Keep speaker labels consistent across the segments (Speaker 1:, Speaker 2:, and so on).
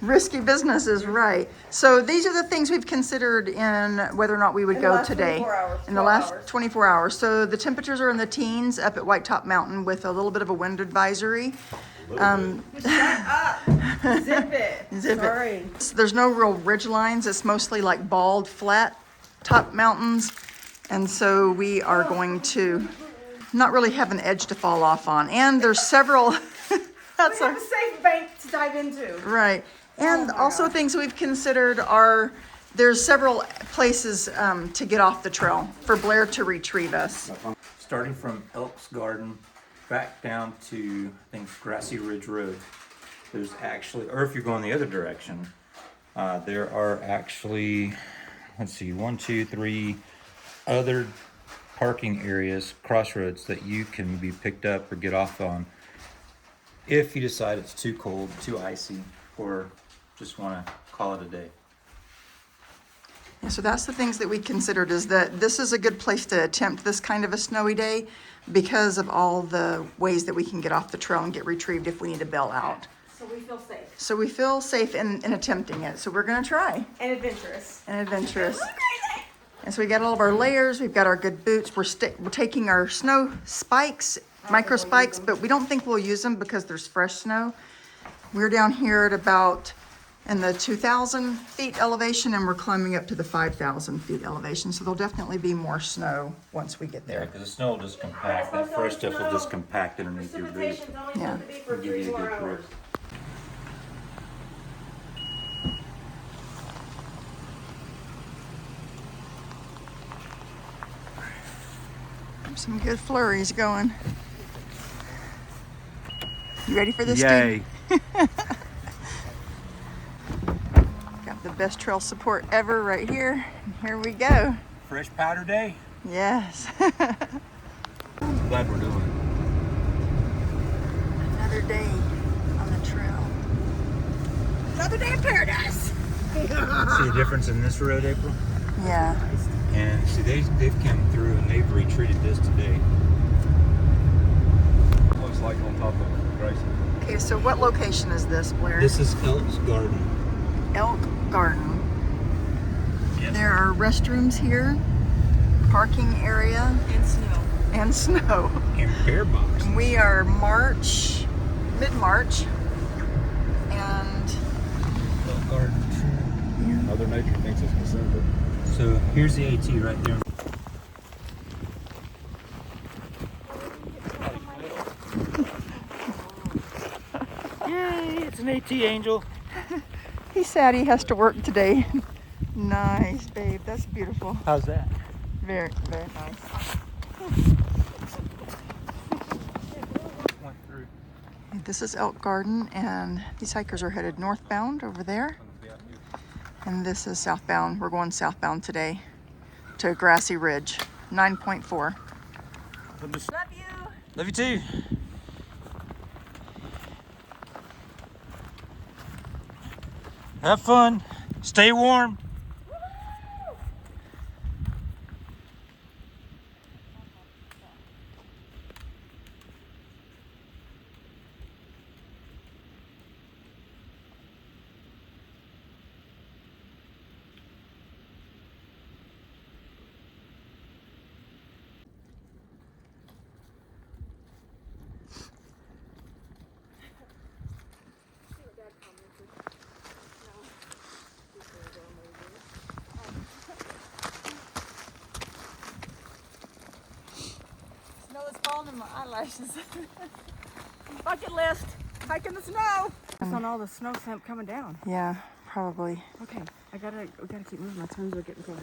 Speaker 1: Risky business is right. So these are the things we've considered in whether or not we would go today. In the last 24 hours. So the temperatures are in the teens up at Whitetop Mountain with a little bit of a wind advisory.
Speaker 2: Shut up. Zip it. Sorry.
Speaker 1: There's no real ridge lines. It's mostly like bald, flat top mountains. And so we are going to not really have an edge to fall off on. And there's several.
Speaker 2: That's we have a safe bank to dive into.
Speaker 1: Right. And also things we've considered are there's several places to get off the trail for Blair to retrieve us.
Speaker 3: Starting from Elk's Garden back down to, I think, Grassy Ridge Rd. There's actually, or if you're going the other direction, there are actually, let's see, 1, 2, 3 other parking areas, crossroads that you can be picked up or get off on if you decide it's too cold, too icy, or just want to call it a day.
Speaker 1: Yeah, so that's the things that we considered, is that this is a good place to attempt this kind of a snowy day because of all the ways that we can get off the trail and get retrieved if we need to bail out.
Speaker 2: So we feel safe.
Speaker 1: So we feel safe in attempting it. So we're going to try.
Speaker 2: And adventurous.
Speaker 1: And adventurous. And so we got all of our layers. We've got our good boots. We're taking our snow spikes, micro spikes, but we don't think we'll use them because there's fresh snow. We're down here at about in the 2,000 feet elevation, and we're climbing up to the 5,000 feet elevation. So there'll definitely be more snow once we get there.
Speaker 3: Yeah, because the snow will just compact. That fresh stuff will just compact underneath your boot.
Speaker 1: Yeah.
Speaker 3: Give you a good grip.
Speaker 1: Some good flurries going. You ready for this?
Speaker 3: Yay.
Speaker 1: Got the best trail support ever right here. And here we go.
Speaker 3: Fresh powder day.
Speaker 1: Yes.
Speaker 3: I'm glad we're doing it.
Speaker 1: Another day on the trail.
Speaker 2: Another day in paradise.
Speaker 3: See the difference in this road, April?
Speaker 1: Yeah.
Speaker 3: And see, they've come through and they've retreated this today.
Speaker 4: Looks like on top of Grassy.
Speaker 1: Okay, so what location is this, Blair?
Speaker 3: This is Elk's Garden.
Speaker 1: Elk Garden.
Speaker 3: Yes.
Speaker 1: There are restrooms here, parking area,
Speaker 2: And snow.
Speaker 1: and snow.
Speaker 3: And bear box.
Speaker 1: And we are mid-March, and
Speaker 3: Elk Garden.
Speaker 4: Mother Nature thinks it's December.
Speaker 3: So here's the AT right there. Yay, it's an AT angel.
Speaker 1: he's sad he has to work today. Nice, babe. That's beautiful.
Speaker 3: How's that?
Speaker 1: Very, very nice. This is Elk Garden, and these hikers are headed northbound over there. And this is southbound. We're going southbound today to Grassy Ridge, 9.4.
Speaker 2: Love you.
Speaker 3: Love you too. Have fun. Stay warm.
Speaker 2: Snow is falling in my eyelashes. Bucket list. Hike in the snow. It's on all the snow coming down.
Speaker 1: Yeah, probably.
Speaker 2: Okay, we gotta keep moving. My toes are getting cold.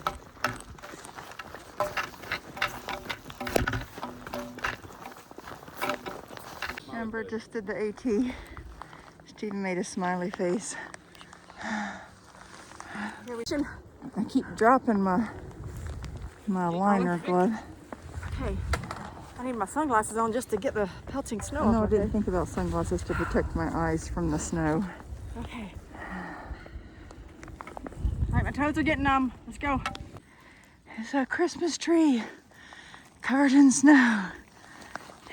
Speaker 1: Amber just did the AT. Steven made a smiley face. I keep dropping my liner glove.
Speaker 2: Okay, I need my sunglasses on just to get the pelting snow off.
Speaker 1: No, I
Speaker 2: my
Speaker 1: didn't
Speaker 2: head.
Speaker 1: think about sunglasses to protect my eyes from the snow.
Speaker 2: Okay. All right, my toes are getting numb. Let's go.
Speaker 1: It's a Christmas tree covered in snow.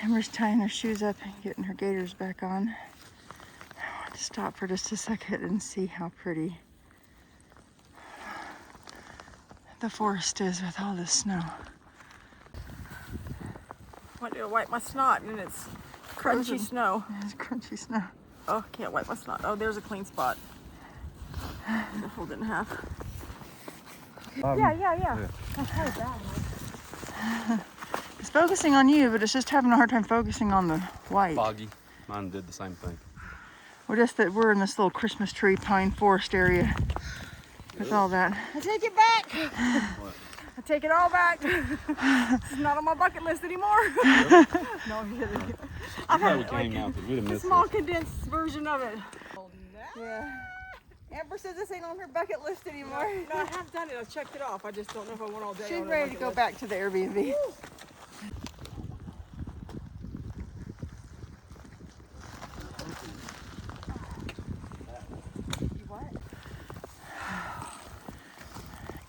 Speaker 1: Amber's tying her shoes up and getting her gaiters back on. stop for just a second and see how pretty the forest is with all this snow.
Speaker 2: I want to wipe my snot and it's crunchy
Speaker 1: Frozen.
Speaker 2: snow.
Speaker 1: It's crunchy snow.
Speaker 2: Oh, can't wipe my snot. Oh, there's a clean spot. I'll fold it in half. Yeah. That's kind of bad.
Speaker 1: It's focusing on you, but it's just having a hard time focusing on the white.
Speaker 4: Foggy. Mine did the same thing.
Speaker 1: Well, just that we're in this little Christmas tree pine forest area with all that.
Speaker 2: I take it back.
Speaker 4: What?
Speaker 2: I take it all back. It's not on my bucket list anymore. No, I'm kidding. I've
Speaker 4: Glad
Speaker 2: had
Speaker 4: we came
Speaker 2: like
Speaker 4: out, 'cause we'd have
Speaker 2: a
Speaker 4: missed
Speaker 2: small
Speaker 4: this.
Speaker 2: condensed version of it.
Speaker 1: Yeah. Amber says this ain't on her bucket list anymore.
Speaker 2: No, I have done it. I checked it off. I just don't know if I want all day.
Speaker 1: She's
Speaker 2: on a
Speaker 1: ready to
Speaker 2: bucket
Speaker 1: go
Speaker 2: list.
Speaker 1: back to the Airbnb.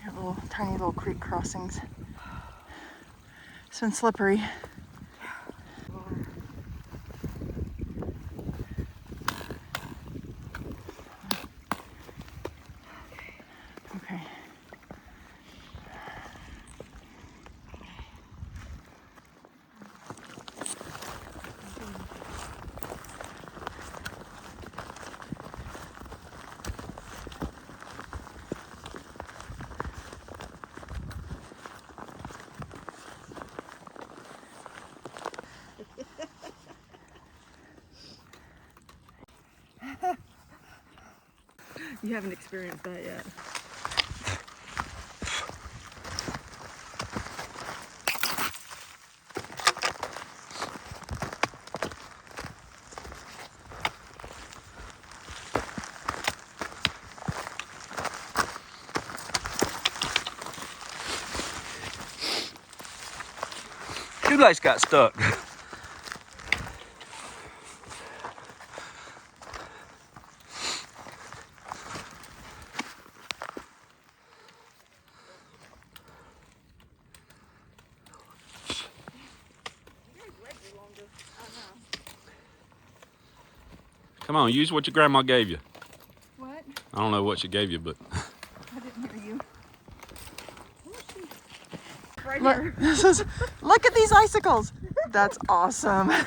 Speaker 1: Got little tiny little creek crossings. It's been slippery. Okay.
Speaker 2: You haven't experienced that yet.
Speaker 4: Shoelace got stuck. Come on, use what your grandma gave you.
Speaker 1: What?
Speaker 4: I don't know what she gave you, but
Speaker 1: I didn't hear you.
Speaker 2: Right
Speaker 1: Look,
Speaker 2: here.
Speaker 1: look at these icicles. That's awesome. All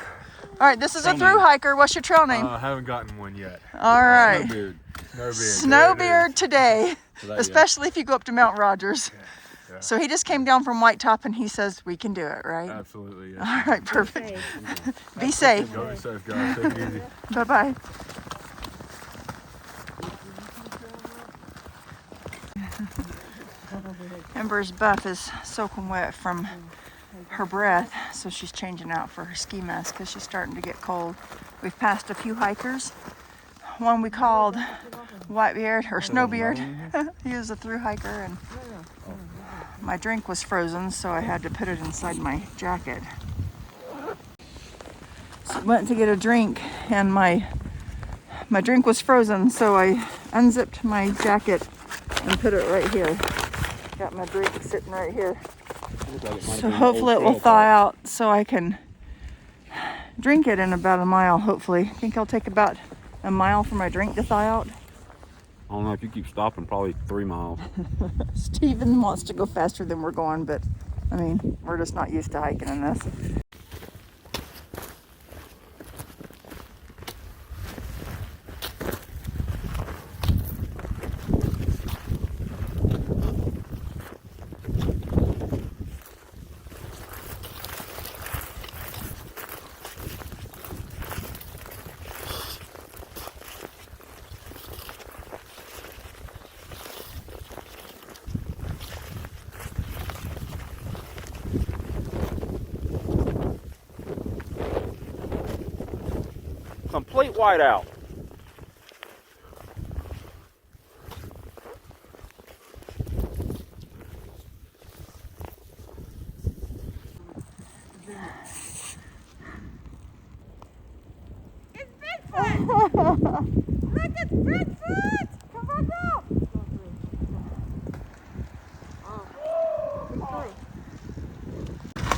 Speaker 1: right, this is a through hiker. What's your trail name?
Speaker 5: I haven't gotten one yet.
Speaker 1: All right.
Speaker 4: beard.
Speaker 5: Snowbeard.
Speaker 1: Snowbeard today,
Speaker 4: Today, yeah.
Speaker 1: especially if you go up to Mount Rogers.
Speaker 5: Yeah.
Speaker 1: So he just came down from Whitetop and he says we can do it, right?
Speaker 5: Absolutely.
Speaker 1: All
Speaker 5: Yes.
Speaker 1: right, perfect. Be safe.
Speaker 5: Go safe, guys. Take it easy.
Speaker 1: Bye-bye. Ember's buff is soaking wet from her breath, so she's changing out for her ski mask because she's starting to get cold. We've passed a few hikers. One we called Whitebeard or Snowbeard. He was a through hiker, and my drink was frozen, so I had to put it inside my jacket. So I went to get a drink, and my drink was frozen, so I unzipped my jacket and put it right here. Got my drink sitting right here. So hopefully it will thaw out so I can drink it in about a mile, hopefully. I think I'll take about a mile for my drink to thaw out.
Speaker 4: I don't know if you keep stopping, probably 3 miles.
Speaker 1: Steven wants to go faster than we're going, but I mean, we're just not used to hiking in this.
Speaker 4: Complete whiteout.
Speaker 2: It's Bigfoot! Look, it's Bigfoot! Come back up!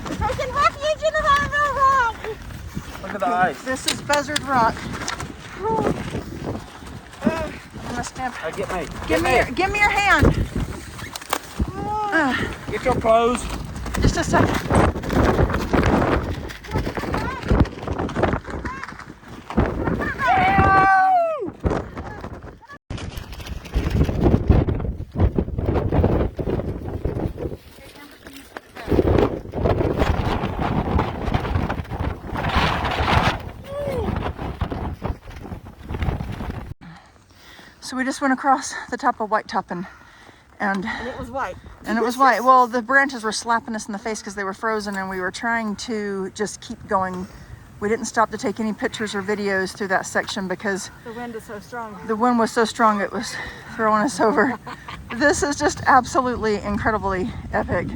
Speaker 2: We're taking refuge in the Harville Rock!
Speaker 4: Look at the ice.
Speaker 1: This is Buzzard Rock. Basecamp.
Speaker 4: Get me.
Speaker 1: Give me your hand.
Speaker 4: Get your clothes.
Speaker 1: Just a second. So we just went across the top of Whitetop and
Speaker 2: it was white.
Speaker 1: it was white. Well, the branches were slapping us in the face because they were frozen, and we were trying to just keep going. We didn't stop to take any pictures or videos through that section because
Speaker 2: The wind is so strong.
Speaker 1: the wind was so strong it was throwing us over. This is just absolutely incredibly epic.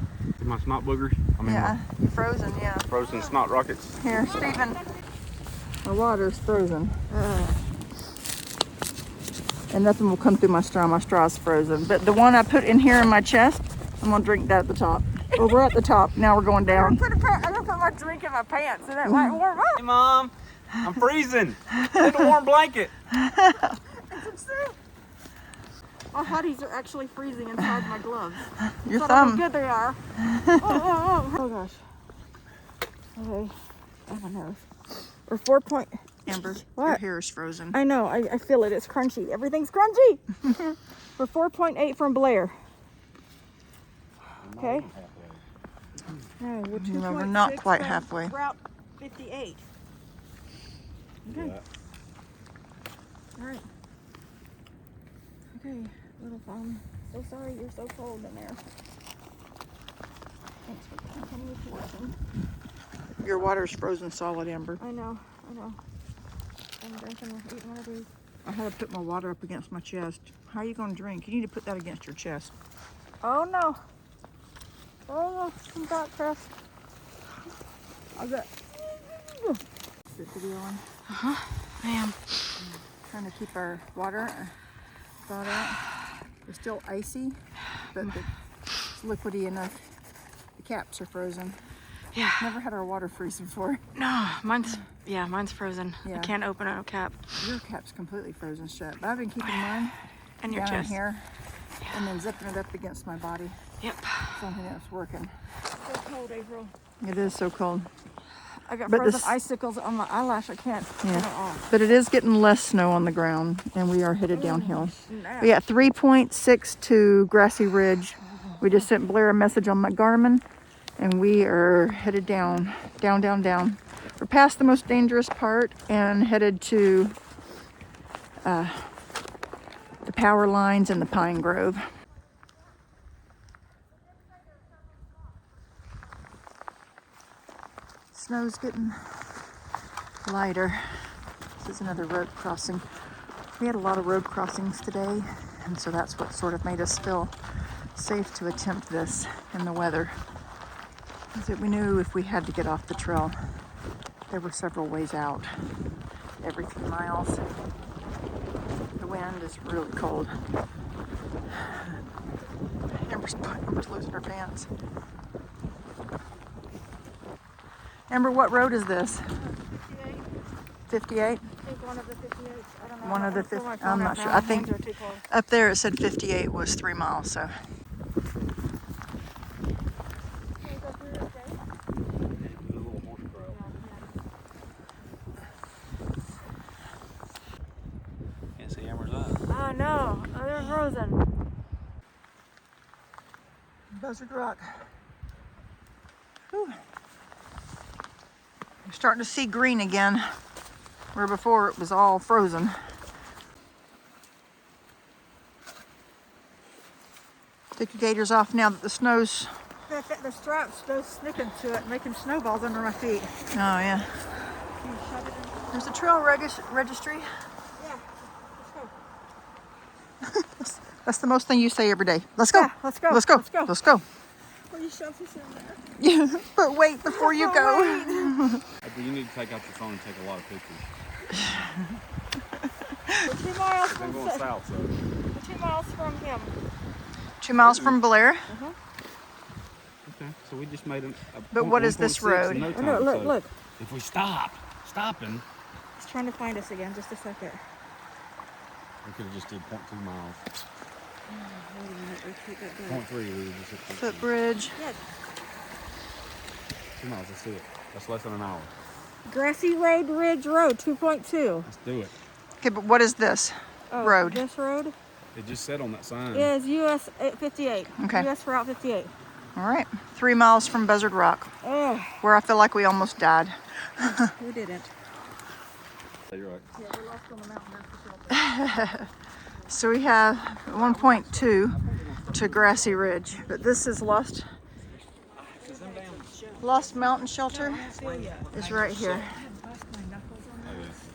Speaker 4: My snot boogers. I mean,
Speaker 1: Yeah, frozen, yeah.
Speaker 4: my frozen snot rockets.
Speaker 1: Here, Stephen. My water's frozen. And nothing will come through my straw. My straw's frozen. But the one I put in here in my chest, I'm gonna drink that at the top. Well, we're at the top. Now we're going down.
Speaker 2: I'm gonna put my drink in my pants and that might warm up.
Speaker 4: Hey, Mom. I'm freezing. Need a warm blanket.
Speaker 2: My hotties are actually freezing inside my gloves.
Speaker 1: Your
Speaker 2: But how
Speaker 1: thumb.
Speaker 2: good they are. Oh gosh. Okay. Oh my nose. We're 4 point.
Speaker 1: Amber,
Speaker 2: What?
Speaker 1: your hair is frozen.
Speaker 2: I know. I feel it. It's crunchy. Everything's crunchy. We're 4.8 from Blair. Okay. No, we're 2.6
Speaker 1: No, we're not quite
Speaker 2: from
Speaker 1: halfway.
Speaker 2: Route 58. Okay. All right. Okay, little phone. So sorry you're so cold in there. Thanks for coming with watching.
Speaker 1: Your water's frozen solid, Amber.
Speaker 2: I know. I'm drinking, eating one of these.
Speaker 1: I had to put my water up against my chest. How are you going to drink? You need to put that against your chest.
Speaker 2: Oh no. Oh no, some got press. I got.
Speaker 1: Is it video on?
Speaker 2: I am.
Speaker 1: Trying to keep our water thawed out. It's still icy, but it's liquidy enough. The caps are frozen.
Speaker 2: Yeah.
Speaker 1: Never had our water freeze before.
Speaker 2: No, mine's frozen.
Speaker 1: Yeah.
Speaker 2: I can't open a cap.
Speaker 1: Your cap's completely frozen shut. But I've been keeping mine
Speaker 2: And your
Speaker 1: down in
Speaker 2: chest.
Speaker 1: here and then zipping it up against my body.
Speaker 2: Yep.
Speaker 1: Something that's working.
Speaker 2: So cold, April.
Speaker 1: It is so cold.
Speaker 2: I got
Speaker 1: But
Speaker 2: frozen
Speaker 1: this-
Speaker 2: icicles on my eyelash. I can't get it off.
Speaker 1: But it is getting less snow on the ground, and we are headed downhill.
Speaker 2: Snap.
Speaker 1: We got 3.6 to Grassy Ridge. We just sent Blair a message on my Garmin, and we are headed down. We're past the most dangerous part and headed to the power lines and the pine grove. Snow's getting lighter. This is another road crossing. We had a lot of road crossings today, and so that's what sort of made us feel safe to attempt this in the weather. Is that we knew if we had to get off the trail, there were several ways out every few miles. The wind is really cold. Amber's losing her pants. Amber, what road is this? 58?
Speaker 2: I think one of the 58s. I don't know.
Speaker 1: One of the
Speaker 2: I'm still
Speaker 1: 50
Speaker 2: my
Speaker 1: I'm
Speaker 2: phone
Speaker 1: not
Speaker 2: out
Speaker 1: sure.
Speaker 2: now.
Speaker 1: I
Speaker 2: My
Speaker 1: think-
Speaker 2: hands are too cold.
Speaker 1: Up there it said 58 was 3 miles, so.
Speaker 4: Can't see Amber's eyes.
Speaker 2: Oh no, they're frozen.
Speaker 1: Buzzard Rock. Whew. We're starting to see green again, where before it was all frozen. Take your gaiters off now that the snow's...
Speaker 2: The straps go sticking to it, making snowballs under my feet.
Speaker 1: Oh, yeah.
Speaker 2: Can you shove it in?
Speaker 1: There's a trail registry.
Speaker 2: Yeah, let's go.
Speaker 1: That's the most thing you say every day. Let's go.
Speaker 2: Yeah, let's go.
Speaker 1: Let's go.
Speaker 2: Let's go.
Speaker 1: Let's go.
Speaker 2: Will you shove this in there?
Speaker 1: Yeah, but wait before you go.
Speaker 4: You need to take out your phone and take a lot of pictures.
Speaker 2: We're 2 miles
Speaker 4: I'm
Speaker 2: from
Speaker 4: going south, so.
Speaker 2: We're 2 miles from him.
Speaker 1: 2 miles from Blair.
Speaker 4: Okay, so we just made a
Speaker 1: But what is this
Speaker 4: 1.6
Speaker 1: road?
Speaker 4: in no
Speaker 2: Oh,
Speaker 4: time,
Speaker 2: no, look,
Speaker 4: so
Speaker 2: look.
Speaker 4: If we stopping,
Speaker 2: He's trying to find us again. Just a second.
Speaker 4: We could have just did 0.2 miles.
Speaker 2: Wait a minute, let's take that back.
Speaker 4: 0.3, we would just hit 0.2.
Speaker 1: Footbridge.
Speaker 2: Yeah,
Speaker 4: 2 miles, let's do it. That's less than an hour.
Speaker 2: Grassy Ridge Rd, 2.2.
Speaker 4: Let's do it.
Speaker 1: Okay, but what is this
Speaker 2: Oh,
Speaker 1: road?
Speaker 2: This road
Speaker 4: It just said on that sign.
Speaker 2: is US 58.
Speaker 1: Okay.
Speaker 2: US Route 58.
Speaker 1: All right, 3 miles from Buzzard Rock,
Speaker 2: Oh,
Speaker 1: where I feel like we almost died.
Speaker 2: we didn't.
Speaker 4: You're right.
Speaker 2: Yeah, we lost on the mountain, that's for sure.
Speaker 1: So we have 1.2 to Grassy Ridge, but this is Lost Mountain Shelter is right here.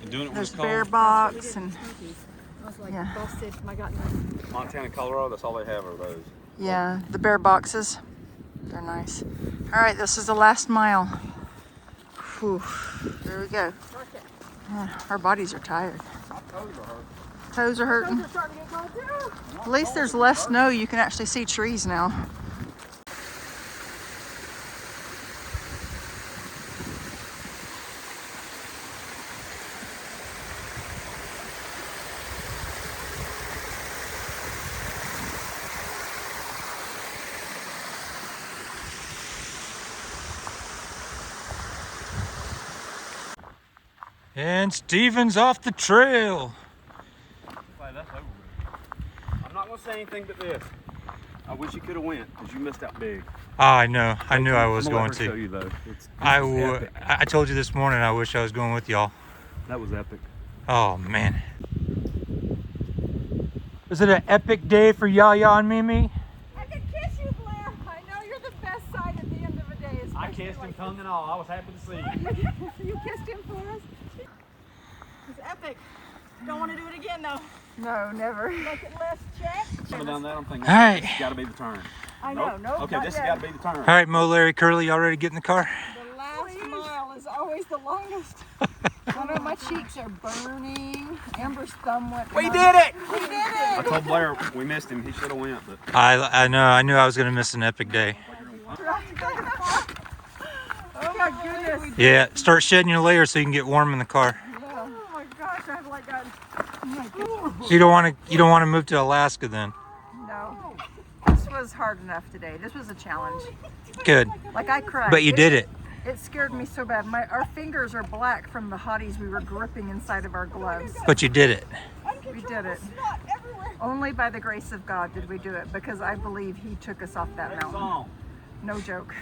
Speaker 4: And doing it when
Speaker 1: There's
Speaker 4: it's cold.
Speaker 1: bear box and
Speaker 2: I was like,
Speaker 1: Yeah.
Speaker 2: busted. I got nothing.
Speaker 4: Montana, Colorado, that's all they have are those.
Speaker 1: yeah, the bear boxes. They're nice. All right, this is the last mile. Whew, there we go. Man, our bodies are tired. Toes are hurting.
Speaker 2: They're starting to get cold too.
Speaker 1: At least there's less snow. You can actually see trees now.
Speaker 3: And Steven's off the trail.
Speaker 4: That's over with. I'm not gonna say anything but this. I wish you could have went because you missed out big.
Speaker 3: Oh, I know. I knew I was
Speaker 4: I'm gonna
Speaker 3: going
Speaker 4: let her show
Speaker 3: to.
Speaker 4: you though. It's
Speaker 3: I
Speaker 4: epic.
Speaker 3: told you this morning I wish I was going with y'all.
Speaker 4: That was epic.
Speaker 3: Oh, man. Was it an epic day for Yaya and Mimi?
Speaker 2: I can kiss you, Blair. I know you're the best sight at the end of a day.
Speaker 4: I kissed him, tongue and all. I was happy to see you.
Speaker 2: You kissed him for us? It's epic. Don't want to do it again though.
Speaker 1: No, never.
Speaker 2: Bucket list check.
Speaker 4: Coming down that, I'm thinking,
Speaker 3: All right.
Speaker 4: this has got to be the turn.
Speaker 2: I know, nope,
Speaker 4: Okay,
Speaker 2: not
Speaker 4: this
Speaker 2: yet.
Speaker 4: has got to be the turn.
Speaker 3: All right, Mo, Larry, Curly, y'all ready to get in the car?
Speaker 2: The last mile is always the longest. I know my cheeks are burning. Amber's thumb went.
Speaker 4: We
Speaker 2: numb.
Speaker 4: did it!
Speaker 2: We did
Speaker 4: I
Speaker 2: it!
Speaker 4: told Blair we missed him. He should have went, but
Speaker 3: I know. I knew I was going to miss an epic day.
Speaker 2: Oh my goodness.
Speaker 3: Yeah, start shedding your layers so you can get warm in the car.
Speaker 2: Oh my gosh, I've like got. Oh my goodness.
Speaker 3: You don't want to move to Alaska then.
Speaker 1: No. This was hard enough today. This was a challenge.
Speaker 3: Good.
Speaker 1: Like I cried.
Speaker 3: But you did it.
Speaker 1: It scared me so bad. Our fingers are black from the hotties we were gripping inside of our gloves.
Speaker 3: But you did it.
Speaker 1: We did it. Only by the grace of God did we do it, because I believe He took us off that mountain.
Speaker 4: song.
Speaker 1: No joke.